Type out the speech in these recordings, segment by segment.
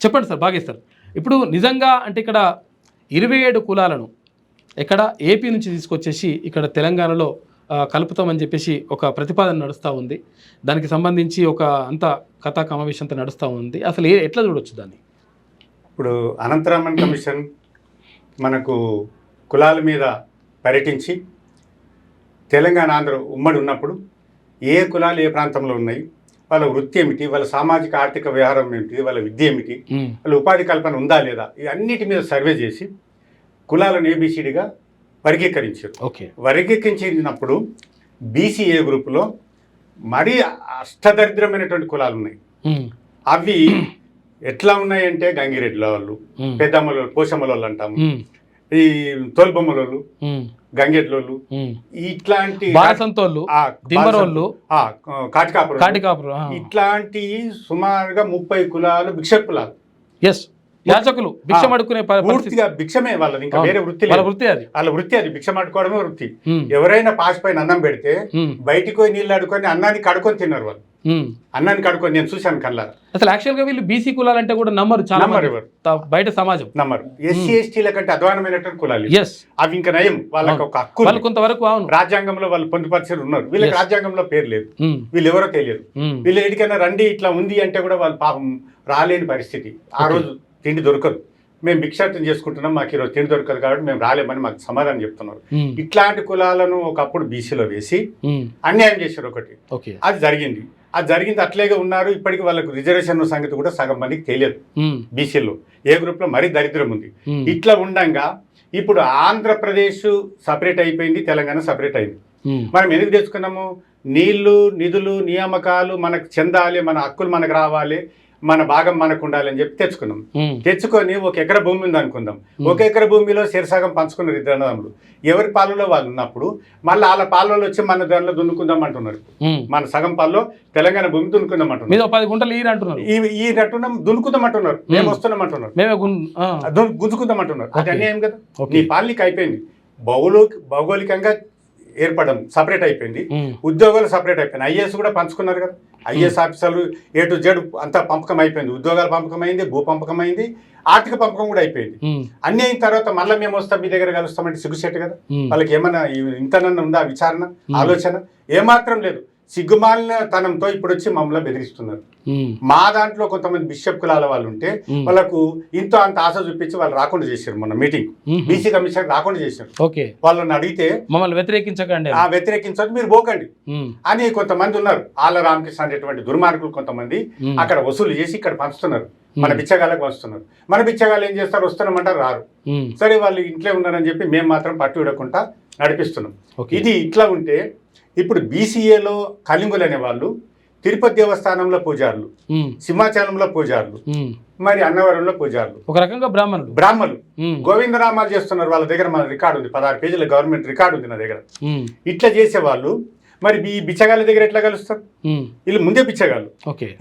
చెప్పండి సార్, బాగా ఇస్తారు. ఇప్పుడు నిజంగా అంటే ఇక్కడ 27 కులాలను ఇక్కడ ఏపీ నుంచి తీసుకొచ్చేసి ఇక్కడ తెలంగాణలో కలుపుతామని చెప్పేసి ఒక ప్రతిపాదన నడుస్తూ ఉంది. దానికి సంబంధించి ఒక అంత కథా కమావేశం అంతా నడుస్తూ ఉంది. అసలు ఎట్లా చూడొచ్చు దాన్ని? ఇప్పుడు అనంతరామన్ కమిషన్ మనకు కులాల మీద పర్యటించి తెలంగాణ ఆంధ్ర ఉమ్మడి ఉన్నప్పుడు ఏ కులాలు ఏ ప్రాంతంలో ఉన్నాయి, వాళ్ళ వృత్తి ఏమిటి, వాళ్ళ సామాజిక ఆర్థిక వ్యవహారం ఏమిటి, వాళ్ళ విద్య ఏమిటి, వాళ్ళ ఉపాధి కల్పన ఉందా లేదా, ఇవన్నిటి మీద సర్వే చేసి కులాలను ఏబిసిడిగా వర్గీకరించారు. వర్గీకరించినప్పుడు బీసీఏ గ్రూపులో మరీ అష్టదరిద్రమైనటువంటి కులాలు ఉన్నాయి. అవి ఎట్లా ఉన్నాయంటే గంగిరెడ్ల వాళ్ళు, పెద్దమ్మల పోషమ్మల వాళ్ళు అంటాము, ఈ తోలుబొమ్మలోళ్ళు, గంగెడ్లోళ్ళు, ఇట్లాంటి కాటికాపురు, ఇట్లాంటి సుమారుగా 30 కులాలు భిక్ష కులాలు. యాచకులు భిక్షం అడుక్కునే పూర్తిగా భిక్షమే వాళ్ళది, ఇంకా వేరే వృత్తి వాళ్ళ వృత్తి అది భిక్షం అడుకోవడమే వృత్తి. ఎవరైనా పాస్ పైన అన్నం పెడితే బయటికి పోయి నీళ్ళు అడుకొని అన్నాన్ని కడుకొని తిన్నారు వాళ్ళు. అన్నాన్ని కడుకొని నేను చూశాను కళ్ళారా. అసలు యాక్చువల్ గా వీళ్ళు బీసీ కులాలంటే కూడా నమ్మరు, చాలా బయట సమాజం నమ్మరు. ఎస్సీ ఎస్టీల కంటే అధ్వానమైనటువంటి కులాలు అవి ఇంకా నయం, వాళ్ళకి ఒక హక్కు వాళ్ళు కొంతవరకు రాజ్యాంగంలో వాళ్ళు పొందుపరిచి ఉన్నారు. వీళ్ళకి రాజ్యాంగంలో పేరు లేదు, వీళ్ళు ఎవరో తెలియదు. వీళ్ళు ఎడికైనా రండి ఇట్లా ఉంది అంటే కూడా వాళ్ళు పాపం రాలేని పరిస్థితి. ఆ రోజు తిండి దొరకదు, మేము భిక్షాటం చేసుకుంటున్నాం, మాకు ఈరోజు తిండి దొరకదు కాబట్టి మేము రాలేమని మాకు సమాధానం చెప్తున్నారు. ఇట్లాంటి కులాలను ఒకప్పుడు బీసీలో వేసి అన్యాయం చేశారు ఒకటి. అది జరిగింది అట్లేగా ఉన్నారు. ఇప్పటికీ వాళ్ళకు రిజర్వేషన్ సంగతి కూడా సగం మందికి తెలియదు. బీసీలో ఏ గ్రూప్ లో మరీ దరిద్రం ఉంది. ఇట్లా ఉండంగా ఇప్పుడు ఆంధ్రప్రదేశ్ సపరేట్ అయిపోయింది, తెలంగాణ సపరేట్ అయింది. మనం ఎందుకు తెచ్చుకున్నాము? నీళ్లు, నిధులు, నియామకాలు మనకు చెందాలి, మన హక్కులు మనకు రావాలి, మన భాగం మనకు ఉండాలి అని చెప్పి తెచ్చుకున్నాం. తెచ్చుకొని 1 ఎకరా భూమి ఉంది అనుకుందాం. 1 ఎకరా భూమిలో సగం పంచుకున్నారు ఇద్దరు అన్నదమ్ములు. ఎవరి పాలలో వాళ్ళు ఉన్నప్పుడు మళ్ళీ వాళ్ళ పాలలో వచ్చి మన దానిలో దున్నుకుందాం అంటున్నారు. మన సగం పాలలో తెలంగాణ భూమి దున్నుకుందాం అంటున్నారు. 10 గుంటలు ఈ నట్టున్నాం, దున్నుకుందాం అంటున్నారు. మేము వస్తున్నాం అంటున్నారు, గుంజుకుందాం అంటున్నారు. అది అన్యాయం కదా. నీ పాలనీకి అయిపోయింది, భౌగోళికంగా ఏర్పడడం సపరేట్ అయిపోయింది, ఉద్యోగాలు సపరేట్ అయిపోయింది. ఐఏఎస్ కూడా పంచుకున్నారు కదా. ఐఏఎస్ ఆఫీసర్లు A to Z అంతా పంపకం అయిపోయింది. ఉద్యోగాల పంపకం అయింది, భూ పంపకం అయింది, ఆర్థిక పంపకం కూడా అయిపోయింది. అన్ని అయిన తర్వాత మళ్ళీ మేము వస్తాం, మీ దగ్గర కలుస్తామంటే సిగ్గుసేటు కదా. వాళ్ళకి ఏమన్నా ఇంతనన్నా ఉందా విచారణ, ఆలోచన? ఏమాత్రం లేదు. సిగ్గుమాలిన తనంతో ఇప్పుడు వచ్చి మమ్మల్ని బెదిరిస్తున్నారు. మా దాంట్లో కొంతమంది బిషప్ కులాల వాళ్ళు ఉంటే వాళ్ళకు ఇంతో అంత ఆశ చూపించి వాళ్ళు రాకుండా చేశారు. మొన్న మీటింగ్ బీసీ కమిషన్ రాకుండా చేశారు. వాళ్ళని అడిగితే మమ్మల్ని వ్యతిరేకించకండి, వ్యతిరేకించదు, మీరు పోకండి అని కొంతమంది ఉన్నారు. ఆళ్ళ రామకృష్ణ అనేటువంటి దుర్మార్గులు కొంతమంది అక్కడ వసూలు చేసి ఇక్కడ పంచుతున్నారు, మన బిచ్చగాళ్ళకి పంచుతున్నారు. మన బిచ్చగాళ్ళు ఏం చేస్తారు? వస్తున్నామంటారు, రారు. సరే వాళ్ళు ఇంట్లో ఉన్నారని చెప్పి మేము మాత్రం పట్టు విడకుండా నడిపిస్తున్నాం. ఇది ఇట్లా ఉంటే ఇప్పుడు బీసీఏలో కలింగులు అనే వాళ్ళు తిరుపతి దేవస్థానంలో పూజారులు, సింహాచలంలో పూజారులు, మరి అన్నవరంలో పూజారులు, ఒక రకంగా బ్రాహ్మణులు గోవిందనామాలు చేస్తున్నారు. వాళ్ళ దగ్గర మన రికార్డు ఉంది, 16 పేజీల గవర్నమెంట్ రికార్డు ఉంది నా దగ్గర. ఇట్లా చేసేవాళ్ళు మరి ఈ బిచ్చగాళ్ళ దగ్గర ఎట్లా కలుస్తారు? వీళ్ళు ముందే బిచ్చగాళ్ళు.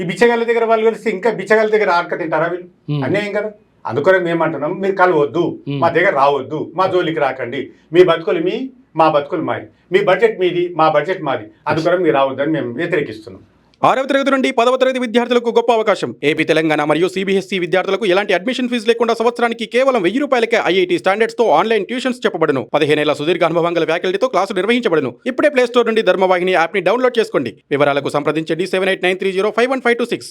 ఈ బిచ్చగాళ్ళ దగ్గర వాళ్ళు కలిస్తే ఇంకా బిచ్చగాళ్ళ దగ్గర ఆర్క తింటారా వీళ్ళు? అన్యాయం కదా. అందుకని మేమంటున్నాం, మీరు కలవద్దు, మా దగ్గర రావద్దు, మా జోలికి రాకండి. మీ బతుకులు మీ, మా బతుకులు మాది, మీ బడ్జెట్ మీది, మా బడ్జెట్ మాది, అందుకని మీరు రావద్దని మేము వ్యతిరేకిస్తున్నాం. 6వ తరగతి నుండి 10వ తరగతి విద్యార్థులకు గొప్ప అవకాశం. ఏపీ, తెలంగాణ మరియు CBSE విద్యార్థులకు ఎలాంటి అడ్మిషన్ ఫీజు లేకుండా సంవత్సరానికి కేవలం 1000 రూపాయలకే IIT స్టాండర్డ్స్ తో ఆన్లైన్ ట్యూషన్స్ చెప్పబడును. 15 ఏళ్ల సుదీర్ఘ అనుభవం గల ఫ్యాకల్టీతో క్లాసులు నిర్వహించబడును. ఇప్పుడే ప్లే స్టోర్ నుండి ధర్మవాహిని యాప్ ని డౌన్లోడ్ చేసుకోండి. వివరాలకు సంప్రదించండి 7893051526.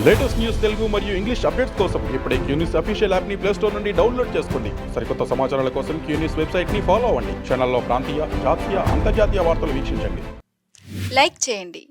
లేటెస్ట్ న్యూస్ తెలుగు మరియు ఇంగ్లీష్ అప్డేట్స్ కోసం ఇప్పుడే క్యూన్యూస్ అఫీషియల్ యాప్ ని ప్లే స్టోర్ నుండి డౌన్లోడ్ చేసుకోండి. సరికొత్త సమాచారాల కోసం క్యూన్యూస్ వెబ్సైట్ ని ఫాలో అవ్వండి. ఛానల్లో ప్రాంతీయ, జాతీయ, అంతర్జాతీయ వార్తలు వీక్షించండి. లైక్ చేయండి,